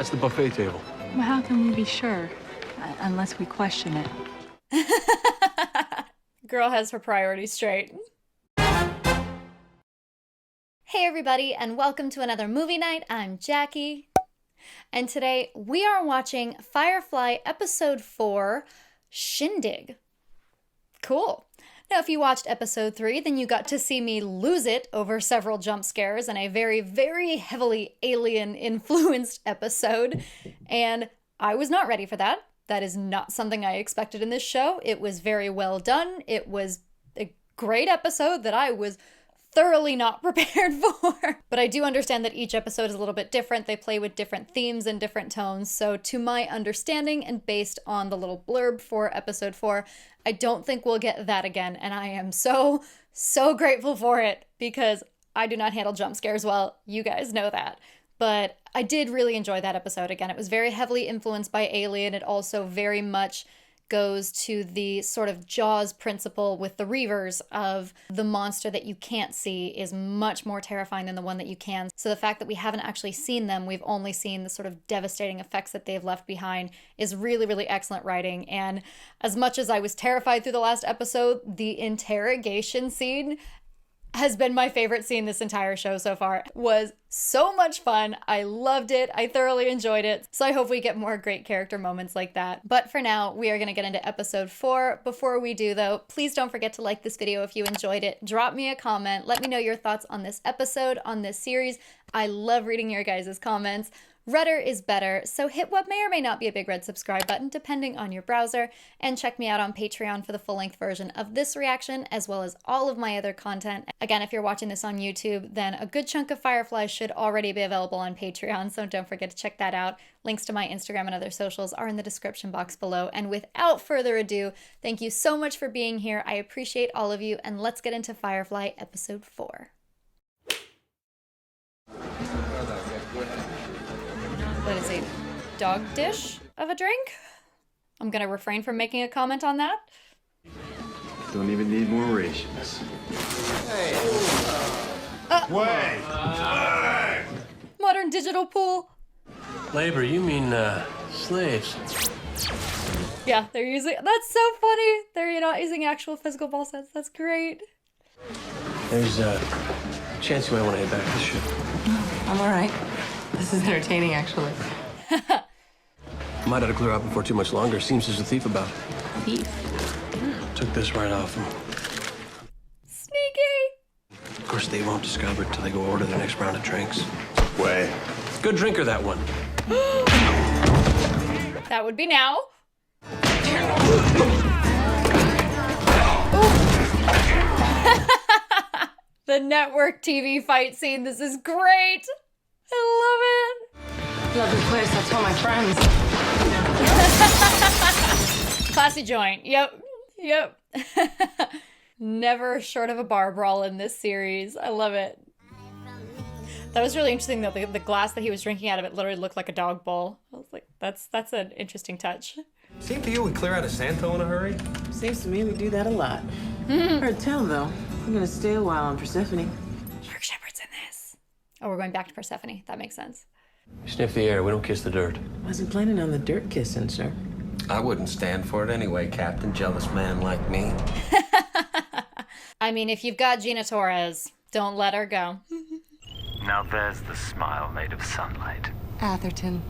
That's the buffet table. Well, how can we be sure? Unless we question it. Girl has her priorities straight. Hey everybody, and welcome to another movie night. I'm Jacqui. And today we are watching Firefly Episode 4, Shindig. Cool. Now, if you watched Episode 3, then you got to see me lose it over several jump scares in a very, very heavily alien-influenced episode. And I was not ready for that. That is not something I expected in this show. It was very well done. It was a great episode that I was thoroughly not prepared for. But I do understand that each episode is a little bit different. They play with different themes and different tones. So to my understanding and based on the little blurb for Episode 4, I don't think we'll get that again. And I am so grateful for it because I do not handle jump scares well. You guys know that. But I did really enjoy that episode. Again, it was very heavily influenced by Alien. It also very much goes to the sort of Jaws principle with the Reavers of the monster that you can't see is much more terrifying than the one that you can. So the fact that we haven't actually seen them, we've only seen the sort of devastating effects that they've left behind is really, really excellent writing. And as much as I was terrified through the last episode, the interrogation scene has been my favorite scene this entire show so far. It was so much fun. I loved it. I thoroughly enjoyed it. So I hope we get more great character moments like that. But for now, we are going to get into Episode 4. Before we do, though, please don't forget to like this video if you enjoyed it. Drop me a comment. Let me know your thoughts on this episode, on this series. I love reading your guys' comments. Redder is better, so hit what may or may not be a big red subscribe button depending on your browser, and check me out on Patreon for the full-length version of this reaction as well as all of my other content. Again, if you're watching this on YouTube, then a good chunk of Firefly should already be available on Patreon, so don't forget to check that out. Links to my Instagram and other socials are in the description box below, and without further ado, thank you so much for being here. I appreciate all of you, and let's get into Firefly Episode 4. That is a dog dish of a drink. I'm gonna refrain from making a comment on that. Don't even need more rations. Hey. Wait. Modern digital pool. Labor, you mean, slaves. Yeah, they're using, that's so funny. They're not using actual physical ball sets. That's great. There's a chance you might want to head back to the ship. I'm all right. This is entertaining, actually. Might have to clear out before too much longer. Seems there's a thief about. Thief? Took this right off him. Sneaky. Of course, they won't discover it till they go order their next round of drinks. Way. Good drinker, that one. That would be now. The network TV fight scene. This is great. I love it. Lovely place, I told my friends. Classy joint. Yep. Never short of a bar brawl in this series. I love it. That was really interesting though. The glass that he was drinking out of it literally looked like a dog bowl. I was like, that's an interesting touch. Seems to you we clear out of Santo in a hurry? Seems to me we do that a lot. Hard to tell, though. I'm gonna stay a while on Persephone. Mark Shepard's in this. Oh, we're going back to Persephone. That makes sense. Sniff the air. We don't kiss the dirt. Wasn't planning on the dirt kissing, sir. I wouldn't stand for it anyway, Captain. Jealous man like me. I mean, if you've got Gina Torres, don't let her go. Now there's the smile made of sunlight. Atherton.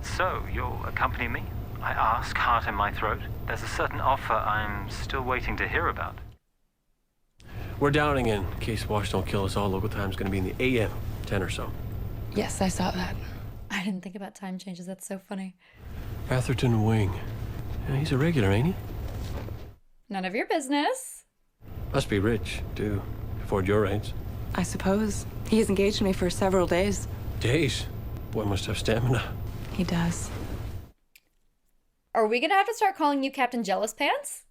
So, you'll accompany me? I ask, heart in my throat. There's a certain offer I'm still waiting to hear about. We're downing in case Wash don't kill us all. Local time's gonna be in the AM, 10 or so. Yes, I saw that. I didn't think about time changes. That's so funny. Atherton Wing. Yeah, he's a regular, ain't he? None of your business. Must be rich, to afford your rates. I suppose. He has engaged me for several days. Days? Boy must have stamina. He does. Are we gonna have to start calling you Captain Jealous Pants?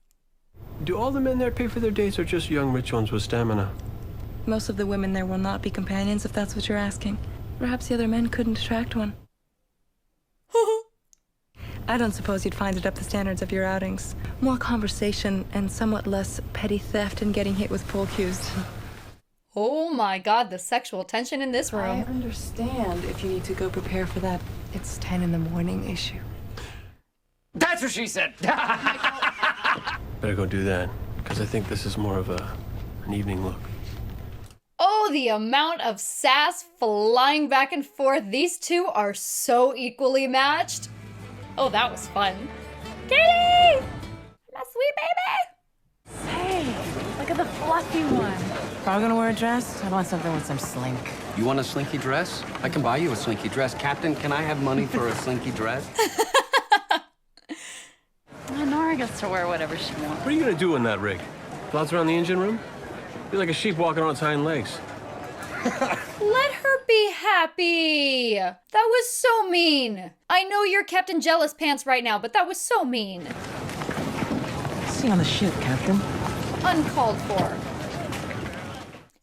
Do all the men there pay for their dates or just young rich ones with stamina? Most of the women there will not be companions, if that's what you're asking. Perhaps the other men couldn't attract one. I don't suppose you'd find it up the standards of your outings. More conversation and somewhat less petty theft and getting hit with pole cues. Oh my god, the sexual tension in this I room. understand if you need to go prepare for that it's 10 in the morning issue. That's what she said. Better go do that, because I think this is more of an evening look. Oh, the amount of sass flying back and forth. These two are so equally matched. Oh, that was fun. Kaylee! My sweet baby! Hey, look at the fluffy one. If I'm gonna wear a dress, I want something with some slink. You want a slinky dress? I can buy you a slinky dress. Captain, can I have money for a slinky dress? Nora gets to wear whatever she wants. What are you gonna do in that rig? Flounce around the engine room? You're like a sheep walking on its hind legs. Let her be happy. That was so mean. I know you're Captain Jealous Pants right now, but that was so mean. See you on the ship, Captain. Uncalled for.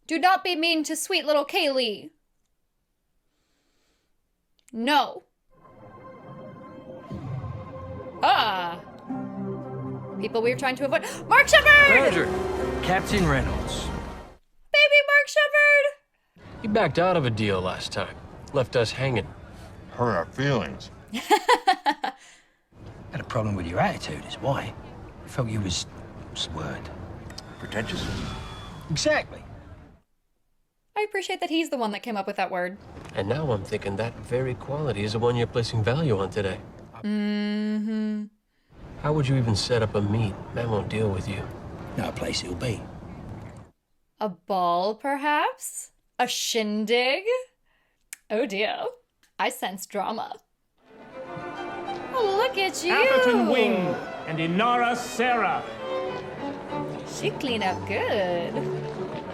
Do not be mean to sweet little Kaylee. No. Ah. People we were trying to avoid. Mark Shepard! Roger. Captain Reynolds. Baby Mark Shepard! He backed out of a deal last time. Left us hanging. Hurt our feelings. Had a problem with your attitude, is why. I felt you was, what's the word? Pretentious? Exactly. I appreciate that he's the one that came up with that word. And now I'm thinking that very quality is the one you're placing value on today. Mm-hmm. How would you even set up a meet? Man won't deal with you. No place it'll be. A ball, perhaps? A shindig? Oh dear. I sense drama. Oh, look at you! Atherton Wing and Inara Sarah. She cleaned up good.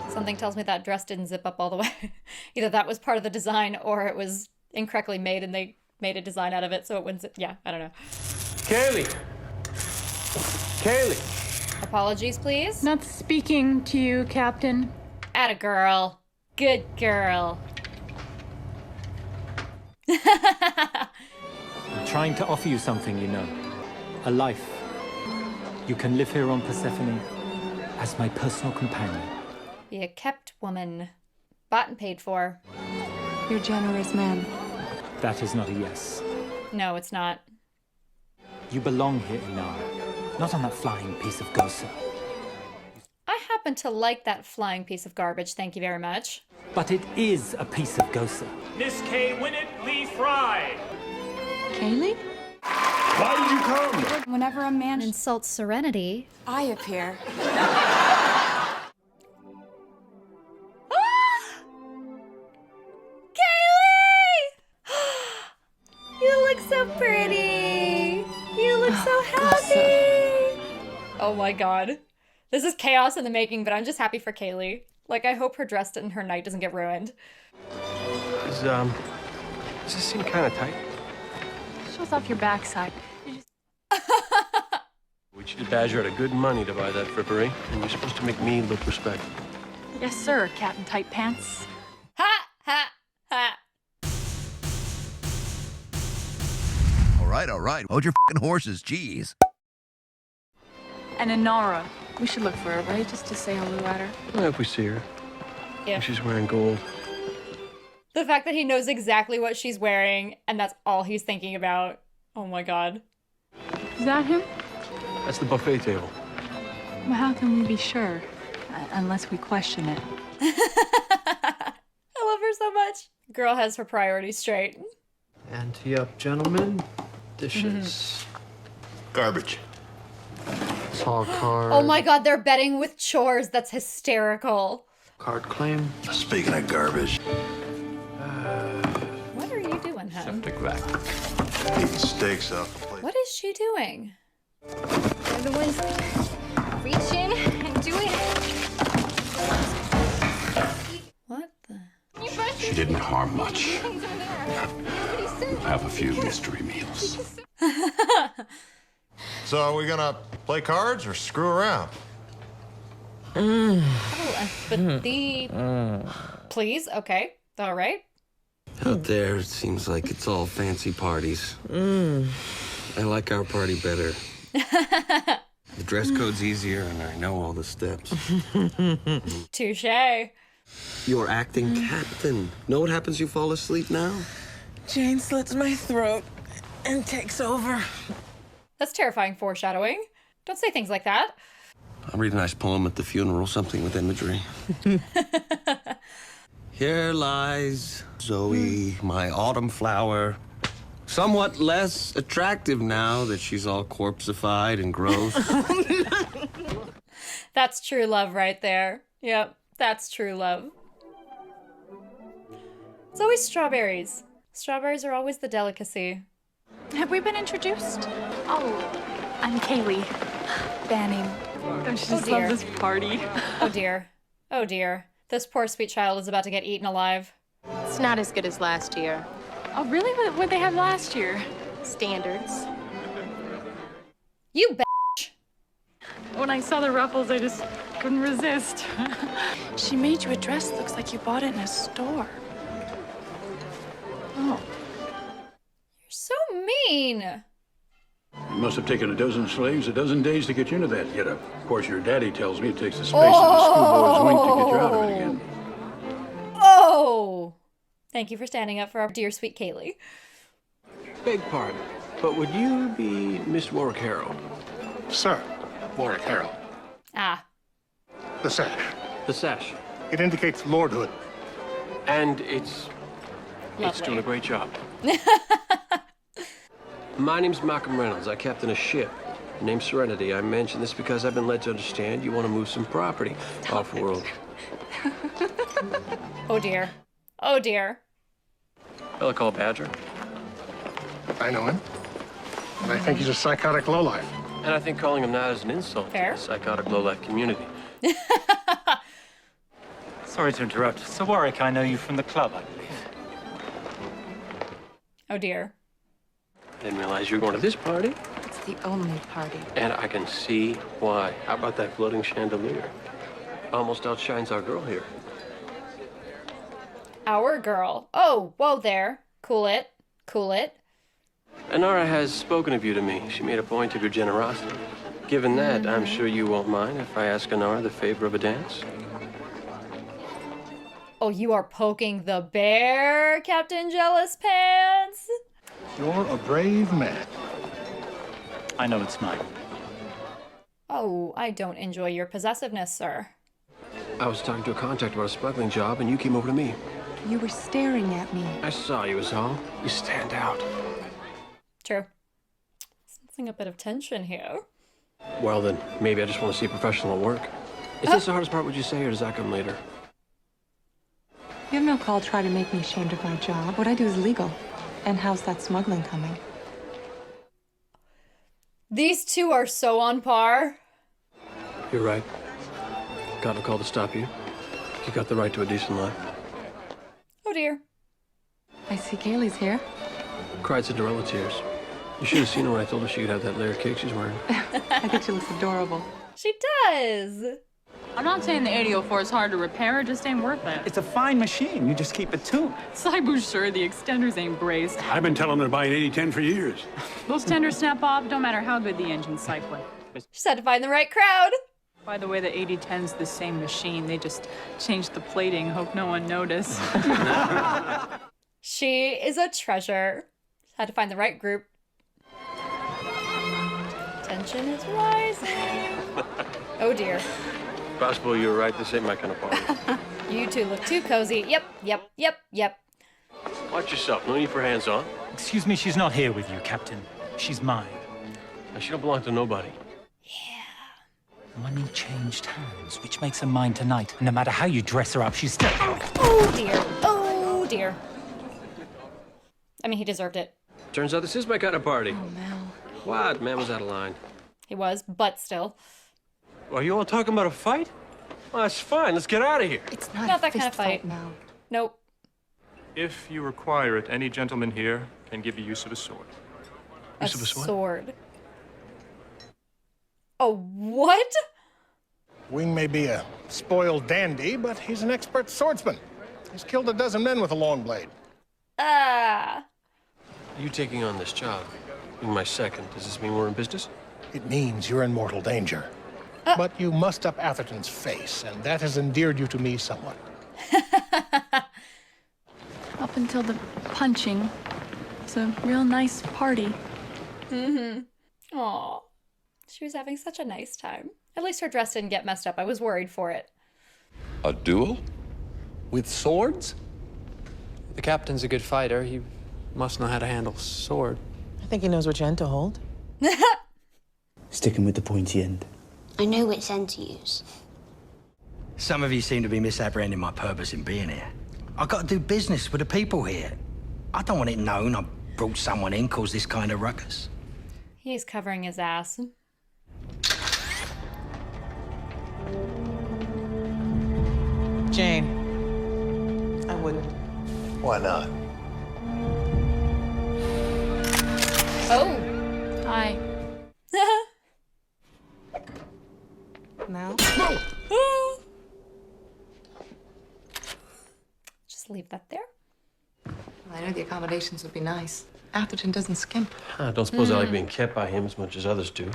Something tells me that dress didn't zip up all the way. Either that was part of the design or it was incorrectly made and they made a design out of it so it wouldn't zip. Yeah, I don't know. Kaylee! Kaylee! Apologies, please. Not speaking to you, Captain. Atta girl. Good girl. I'm trying to offer you something, you know. A life. You can live here on Persephone as my personal companion. Be a kept woman. Bought and paid for. You're a generous man. That is not a yes. No, it's not. You belong here, Inara. Not on that flying piece of gosa. I happen to like that flying piece of garbage, thank you very much. But it is a piece of gosa. Miss K. Winnett Lee Fry. Kaylee? Why did you come? Whenever a man Insults serenity. I appear. Kaylee! You look so pretty. You look so happy. Oh my god. This is chaos in the making, but I'm just happy for Kaylee. Like, I hope her dress and her night doesn't get ruined. Does this seem kind of tight? shows off your backside. We cheated Badger out of good money to buy that frippery, and you're supposed to make me look respectable. Yes, sir, Captain Tight Pants. Ha! Ha! Ha! All right. Hold your f***ing horses, jeez. And Inara. We should look for her, right? Just to say hello at her. Well, if we see her. Yeah. She's wearing gold. The fact that he knows exactly what she's wearing, and that's all he's thinking about. Oh my god. Is that him? That's the buffet table. Well, how can we be sure? Unless we question it. I love her so much. Girl has her priorities straight. Ante up, gentlemen. Dishes. Garbage. Tall card. Oh my god, they're betting with chores. That's hysterical. Card claim. Speaking of garbage. What are you doing, hun? Septic vac. Eating steaks off the plate. What is she doing? They're the ones reaching and doing it. What the? She didn't harm much. Have a few mystery meals. So are we gonna play cards or screw around? Oh, empathy. Please? Okay. All right. Out there, it seems like it's all fancy parties. I like our party better. The dress code's easier, and I know all the steps. Touche. You're acting captain. Know what happens if you fall asleep now? Jane slits my throat and takes over. That's terrifying foreshadowing. Don't say things like that. I'll read a nice poem at the funeral, something with imagery. Here lies Zoe, my autumn flower. Somewhat less attractive now that she's all corpseified and gross. That's true love right there. Yep, that's true love. It's always strawberries. Strawberries are always the delicacy. Have we been introduced? Oh, I'm Kaylee. Banning. Don't you just love this party? Oh dear. Oh dear. This poor sweet child is about to get eaten alive. It's not as good as last year. Oh, really? What they had last year? Standards. You bitch. When I saw the ruffles, I just couldn't resist. She made you a dress that looks like you bought it in a store. Oh. You're so mean. You must have taken a dozen slaves a dozen days to get you into that getup. Of course, your daddy tells me it takes the space of a schoolboy's wing to get you out of it again. Oh! Thank you for standing up for our dear sweet Kaylee. Beg pardon, but would you be Miss Warwick Harrow? Sir, Warwick Harrow. Ah. The sash. The sash. It indicates lordhood. And it's doing a great job. My name's Malcolm Reynolds. I captain a ship named Serenity. I mention this because I've been led to understand you want to move some property off-world. Oh dear. Oh dear. Fella called Badger. I know him. And I think he's a psychotic lowlife. And I think calling him that is an insult Fair. to the psychotic lowlife community. Sorry to interrupt. Sir Warwick, I know you from the club, I believe. Oh dear. Didn't realize you were going to this party. It's the only party. And I can see why. How about that floating chandelier? Almost outshines our girl here. Our girl. Oh, whoa there. Cool it. Cool it. Inara has spoken of you to me. She made a point of your generosity. Given that, I'm sure you won't mind if I ask Inara the favor of a dance. Oh, you are poking the bear, Captain Jealous Pants. You're a brave man. I know it's mine. Oh, I don't enjoy your possessiveness, sir. I was talking to a contact about a smuggling job, and you came over to me. You were staring at me. I saw you, is all. You stand out. True. Sensing a bit of tension here. Well, then, maybe I just want to see a professional at work. Is this the hardest part, would you say, or does that come later? You have no call to try to make me ashamed of my job. What I do is legal. And how's that smuggling coming? These two are so on par. You're right. Got a call to stop you. You got the right to a decent life. Oh dear. I see Kaylee's here. Cried Cinderella tears. You should have seen her when I told her she could have that layer of cake she's wearing. I think she looks adorable. She does. I'm not saying the 8004 is hard to repair, it just ain't worth it. It's a fine machine. You just keep it tuned. Cyber's sure the extenders ain't braced. I've been telling her to buy an 8010 for years. Those tenders snap off, don't matter how good the engine's cycling. Just had to find the right crowd. By the way, the 8010's the same machine. They just changed the plating. Hope no one noticed. She is a treasure. Just had to find the right group. Tension is rising. Oh dear. Possible you were right. This ain't my kind of party. You two look too cozy. Yep. Watch yourself. No need for hands-on. Excuse me, she's not here with you, Captain. She's mine. Now, she don't belong to nobody. Money changed hands, which makes her mine tonight. And no matter how you dress her up, she's still... Oh dear. Oh dear. I mean, he deserved it. Turns out this is my kind of party. Oh, Mel. What? Man was out of line. He was, but still. Are you all talking about a fight? Well, that's fine. Let's get out of here. It's Not that kind of fight. Mel. Nope. If you require it, any gentleman here can give you use of a sword. Use of a sword? Sword. Oh, what? Wing may be a spoiled dandy, but he's an expert swordsman. He's killed a dozen men with a long blade. Ah. You taking on this job? In my second. Does this mean we're in business? It means you're in mortal danger. But you mussed up Atherton's face, and that has endeared you to me somewhat. Up until the punching, it's a real nice party. Mm-hmm. Aw. She was having such a nice time. At least her dress didn't get messed up. I was worried for it. A duel? With swords? The captain's a good fighter. He must know how to handle a sword. I think he knows which end to hold. Sticking with the pointy end. I know which end to use. Some of you seem to be misapprehending my purpose in being here. I've got to do business with the people here. I don't want it known I brought someone in caused this kind of ruckus. He's covering his ass. Jane, I wouldn't. Why not? Oh. Hi. Now? Just leave that there. Well, I know the accommodations would be nice. Atherton doesn't skimp. I don't suppose I like being kept by him as much as others do.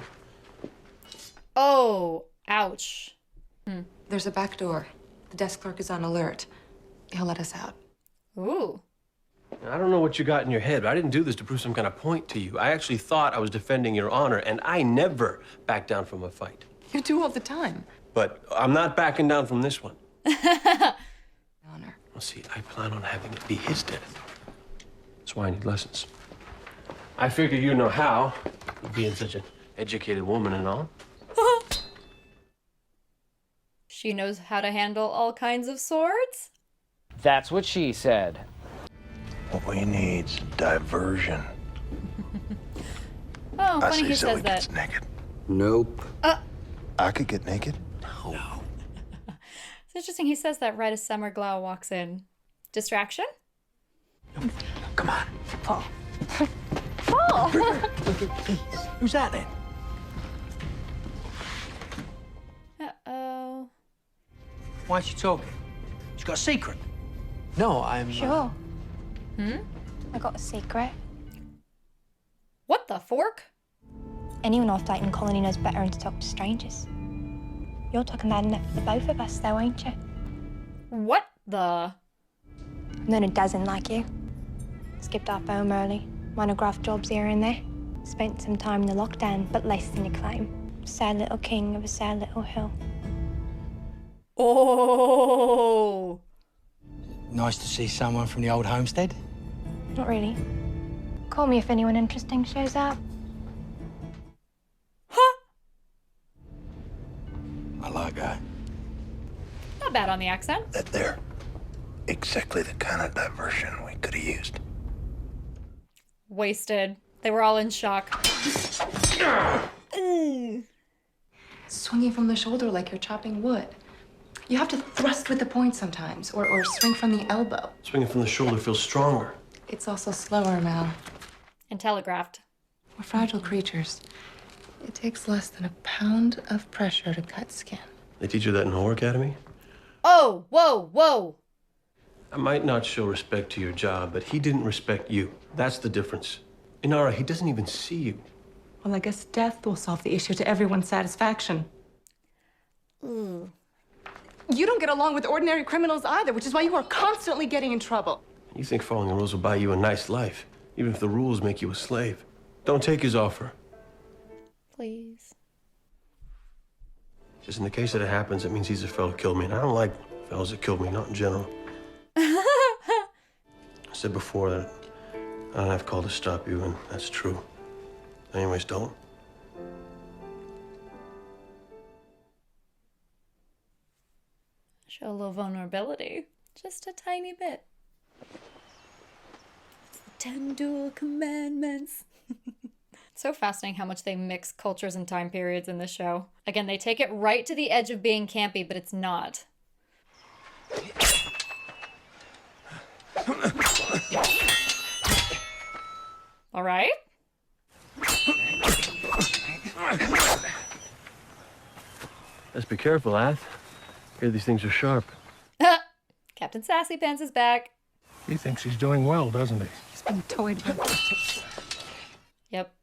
Oh, ouch. There's a back door. The desk clerk is on alert. He'll let us out. Ooh. I don't know what you got in your head, but I didn't do this to prove some kind of point to you. I actually thought I was defending your honor, and I never back down from a fight. You do all the time. But I'm not backing down from this one. Honor. Well, see, I plan on having it be his death. That's why I need lessons. I figure you know how, being such an educated woman and all. She knows how to handle all kinds of swords? That's what she said. What we need's diversion. Oh, I funny say he Zoe says that. gets naked. Nope. I could get naked? No. It's interesting he says that right as Summer Glau walks in. Distraction? Come on. Paul. Who's that then? Uh-oh. Why is she talking? She's got a secret. No, I'm... Sure. I got a secret. What the fork? Anyone off dating Colony knows better than to talk to strangers. You're talking loud enough for the both of us, though, ain't you? What the? None a dozen like you. Skipped off home early. Monograph jobs here and there. Spent some time in the lockdown, but less than a claim. Sad little king of a sad little hill. Oh. Nice to see someone from the old homestead. Not really. Call me if anyone interesting shows up. I like that. Not bad on the accent. That there. Exactly the kind of diversion we could have used. Wasted. They were all in shock. Swinging from the shoulder like you're chopping wood. You have to thrust with the point sometimes, or swing from the elbow. Swinging from the shoulder feels stronger. It's also slower, Mal. And telegraphed. We're fragile creatures. It takes less than a pound of pressure to cut skin. They teach you that in Horror Academy? Oh, whoa, whoa. I might not show respect to your job, but he didn't respect you. That's the difference. Inara, he doesn't even see you. Well, I guess death will solve the issue to everyone's satisfaction. Ooh. You don't get along with ordinary criminals either, which is why you are constantly getting in trouble. You think following the rules will buy you a nice life, even if the rules make you a slave. Don't take his offer. Please. Just in the case that it happens, it means he's a fellow kill me, and I don't like fellows that kill me, not in general. I said before that I don't have call to stop you, and that's true. Anyways, don't. Show a little vulnerability. Just a tiny bit. It's the 10 dual commandments. It's so fascinating how much they mix cultures and time periods in this show. Again, they take it right to the edge of being campy, but it's not. All right. Let's be careful, Ath. Here, these things are sharp. Captain Sassy Pants is back. He thinks he's doing well, doesn't he? He's being toyed with. Yep.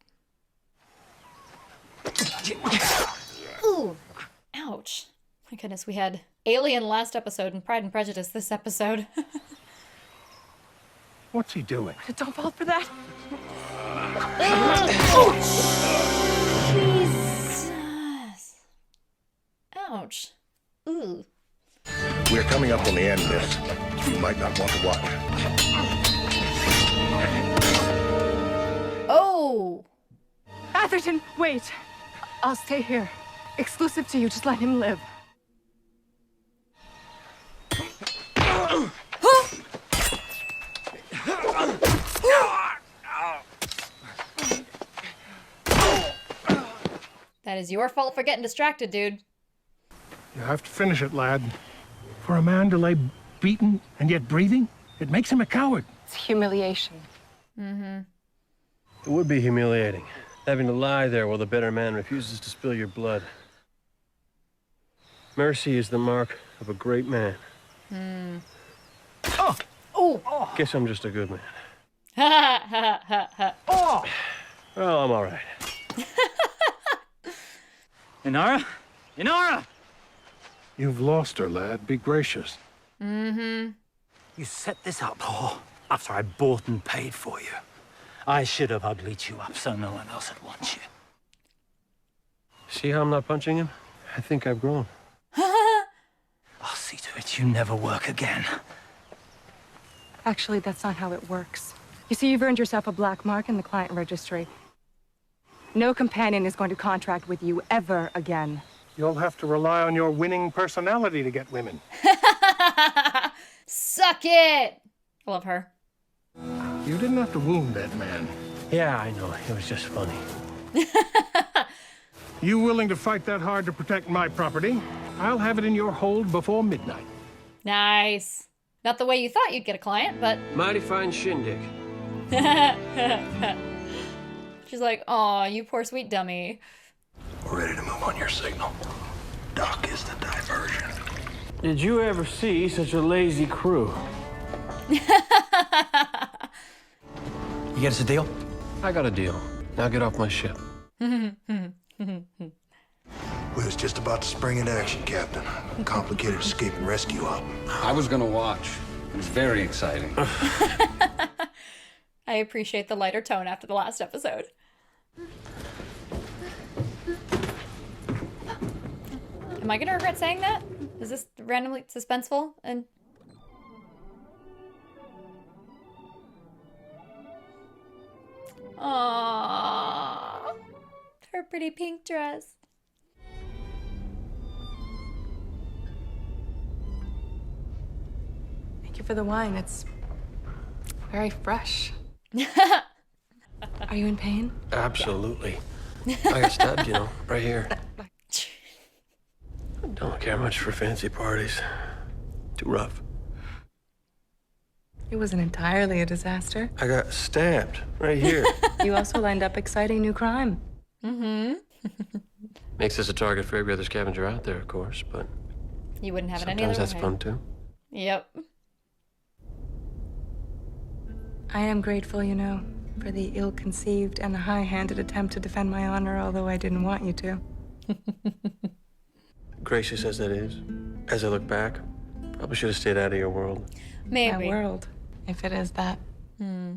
Ooh. Ouch. My goodness, we had Alien last episode and Pride and Prejudice this episode. What's he doing? Don't fall for that. Jesus. Ouch. Ooh. We're coming up on the end, miss. You might not want to watch. Oh! Atherton, wait. I'll stay here. Exclusive to you. Just let him live. That is your fault for getting distracted, dude. You have to finish it, lad. For a man to lay beaten and yet breathing, it makes him a coward. It's humiliation. Mm-hmm. It would be humiliating, having to lie there while the better man refuses to spill your blood. Mercy is the mark of a great man. Hmm. Oh! Oh! Guess I'm just a good man. Ha ha ha ha. Oh! Well, I'm all right. Inara? Inara! You've lost her, lad. Be gracious. Mm-hmm. You set this up, after I bought and paid for you. I should have uglied you up so no one else would want you. See how I'm not punching him? I think I've grown. I'll see to it you never work again. Actually, that's not how it works. You see, you've earned yourself a black mark in the client registry. No companion is going to contract with you ever again. You'll have to rely on your winning personality to get women. Suck it! I love her. You didn't have to wound that man. Yeah, I know. It was just funny. You willing to fight that hard to protect my property? I'll have it in your hold before midnight. Nice. Not the way you thought you'd get a client, but... Mighty fine shindig. She's like, aw, you poor sweet dummy. We're ready to move on your signal. Doc is the diversion. Did you ever see such a lazy crew? You get us a deal? I got a deal. Now get off my ship. We was just about to spring into action, Captain. Complicated escape and rescue op. I was gonna watch. It was very exciting. I appreciate the lighter tone after the last episode. Am I gonna regret saying that? Is this randomly suspenseful? And aww, her pretty pink dress. Thank you for the wine. It's very fresh. Are you in pain? Absolutely. I got stabbed, you know, right here. Don't care much for fancy parties. Too rough. It wasn't entirely a disaster. I got stabbed right here. You also lined up exciting new crime. Mm-hmm. Makes us a target for every other scavenger out there, of course, but You wouldn't have it any other way. sometimes that's fun too. Yep. I am grateful, you know, for the ill-conceived and high-handed attempt to defend my honor, although I didn't want you to. Gracious as that is, as I look back, probably should have stayed out of your world. Maybe. My world, if it is that. Hmm.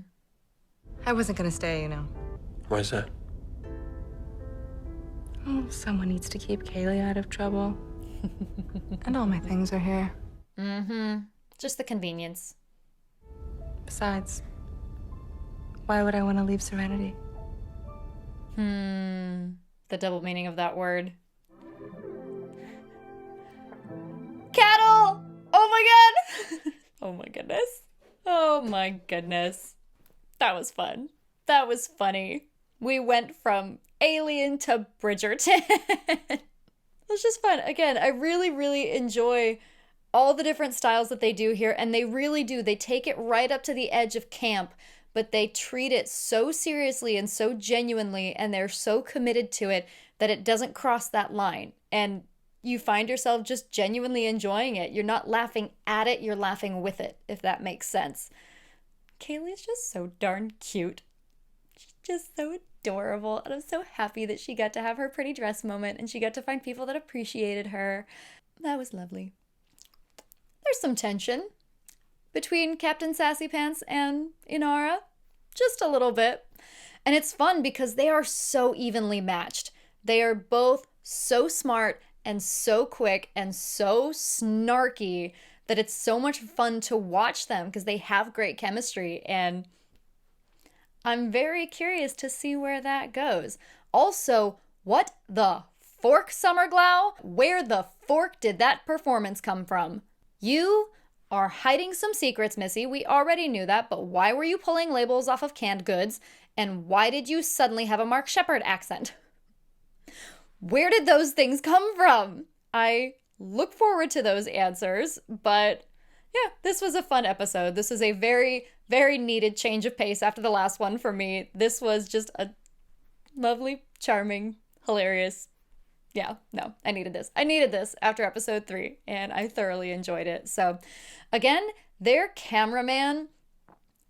I wasn't gonna stay, you know. Why is that? Oh, someone needs to keep Kaylee out of trouble. And all my things are here. Mm-hmm. Just the convenience. Besides, why would I want to leave Serenity? The double meaning of that word. Cattle! Oh my god! Oh my goodness. Oh my goodness. That was fun. That was funny. We went from Alien to Bridgerton. It was just fun. Again, I really, really enjoy all the different styles that they do here, and they really do. They take it right up to the edge of camp, but they treat it so seriously and so genuinely, and they're so committed to it that it doesn't cross that line. And you find yourself just genuinely enjoying it. You're not laughing at it, you're laughing with it, if that makes sense. Kaylee's just so darn cute. She's just so adorable, and I'm so happy that she got to have her pretty dress moment and she got to find people that appreciated her. That was lovely. there's some tension between Captain Sassy Pants and Inara. Just a little bit. And it's fun because they are so evenly matched. They are both so smart and so quick and so snarky that it's so much fun to watch them because they have great chemistry, and I'm very curious to see where that goes. Also, what the fork, Summerglow? Where the fork did that performance come from? You are hiding some secrets, Missy. We already knew that, but why were you pulling labels off of canned goods? And why did you suddenly have a Mark Shepard accent? Where did those things come from? I look forward to those answers, but yeah, this was a fun episode. This is a very, very needed change of pace after the last one for me. This was just a lovely, charming, hilarious. Yeah, no, I needed this. I needed this after episode 3, and I thoroughly enjoyed it. So again, their cameraman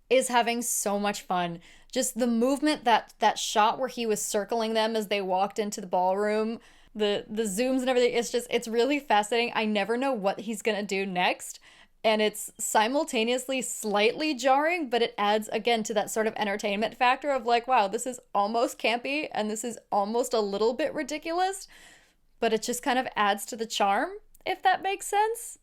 is having so much fun. Just the movement, that shot where he was circling them as they walked into the ballroom, the zooms and everything, it's really fascinating. I never know what he's gonna do next, and it's simultaneously slightly jarring, but it adds again to that sort of entertainment factor of like, wow, this is almost campy and this is almost a little bit ridiculous, but it just kind of adds to the charm, if that makes sense.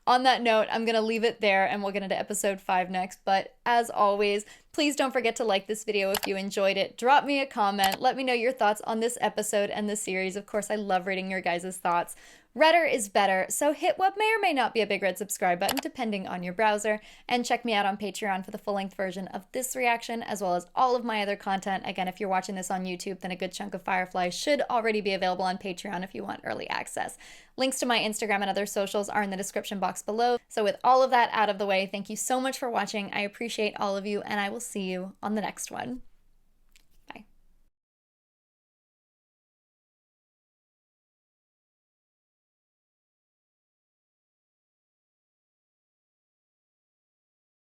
On that note, I'm going to leave it there and we'll get into episode 5 next. But as always, please don't forget to like this video if you enjoyed it. Drop me a comment. Let me know your thoughts on this episode and the series. Of course, I love reading your guys' thoughts. Redder is better, so hit what may or may not be a big red subscribe button depending on your browser, and check me out on Patreon for the full-length version of this reaction as well as all of my other content. Again, if you're watching this on YouTube, then a good chunk of Firefly should already be available on Patreon if you want early access. Links to my Instagram and other socials are in the description box below. So with all of that out of the way, thank you so much for watching. I appreciate all of you, and I will see you on the next one.